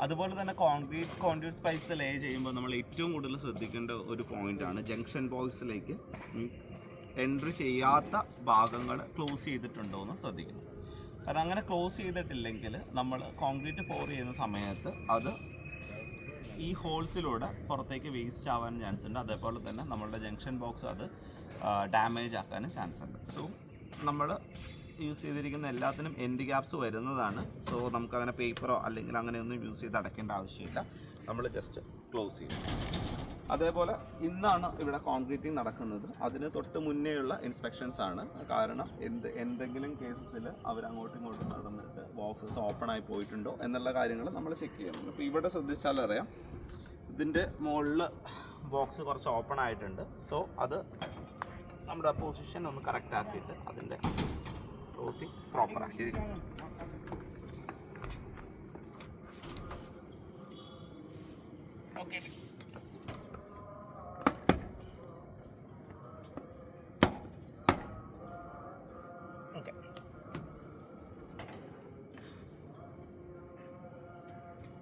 അതുപോലെ തന്നെ concrete pipes ലേ ചെയ്യുമ്പോൾ നമ്മൾ ഏറ്റവും കൂടുതൽ ശ്രദ്ധിക്കേണ്ട ഒരു പോയിൻ്റാണ് ജംഗ്ഷൻ ബോക്സിലേക്ക് എൻട്രി ചെയ്യാത്ത ഭാഗങ്ങൾ ക്ലോസ് ചെയ്തിട്ടുണ്ടോ എന്ന് ശ്രദ്ധിക്കണം. കാരണം അങ്ങനെ ക്ലോസ് ചെയ്തിട്ടില്ലെങ്കിൽ നമ്മൾ കോൺക്രീറ്റ് പോർ ചെയ്യുന്ന സമയത്ത് അത് ഈ ഹോൾസിലൂടെ പുറത്തേക്ക് വേസ്റ്റ് ആവാൻ ചാൻസ് ഉണ്ട്. അതേപോലെ തന്നെ നമ്മളുടെ ജംഗ്ഷൻ ബോക്സ് അത് ഡാമേജ് ആക്കാനും ചാൻസ് ഉണ്ട്. സോ നമ്മൾ യൂസ് ചെയ്തിരിക്കുന്ന എല്ലാത്തിനും എൻഡ് ഗ്യാപ്സ് വരുന്നതാണ്. സോ നമുക്കങ്ങനെ പേപ്പറോ അല്ലെങ്കിൽ അങ്ങനെയൊന്നും യൂസ് ചെയ്ത് അടയ്ക്കേണ്ട ആവശ്യമില്ല. നമ്മൾ ജസ്റ്റ് ക്ലോസ് ചെയ്യും. അതേപോലെ ഇന്നാണ് ഇവിടെ കോൺക്രീറ്റിംഗ് നടക്കുന്നത്. അതിന് തൊട്ട് മുന്നേയുള്ള ഇൻസ്പെക്ഷൻസ് ആണ്. കാരണം എന്തെങ്കിലും കേസസിൽ അവരങ്ങോട്ടും ഇങ്ങോട്ടും നടന്നിട്ട് ബോക്സസ് ഓപ്പൺ ആയി പോയിട്ടുണ്ടോ എന്നുള്ള കാര്യങ്ങൾ നമ്മൾ ചെക്ക് ചെയ്യുന്നുണ്ട്. അപ്പോൾ ഇവിടെ ശ്രദ്ധിച്ചാലറിയാം, ഇതിൻ്റെ മുകളിൽ ബോക്സ് കുറച്ച് ഓപ്പൺ ആയിട്ടുണ്ട്. സോ അത് നമ്മുടെ പൊസിഷൻ ഒന്ന് കറക്റ്റ് ആക്കിയിട്ട് അതിൻ്റെ ക്ലോസിങ് പ്രോപ്പർ ആക്കി. Okay, okay.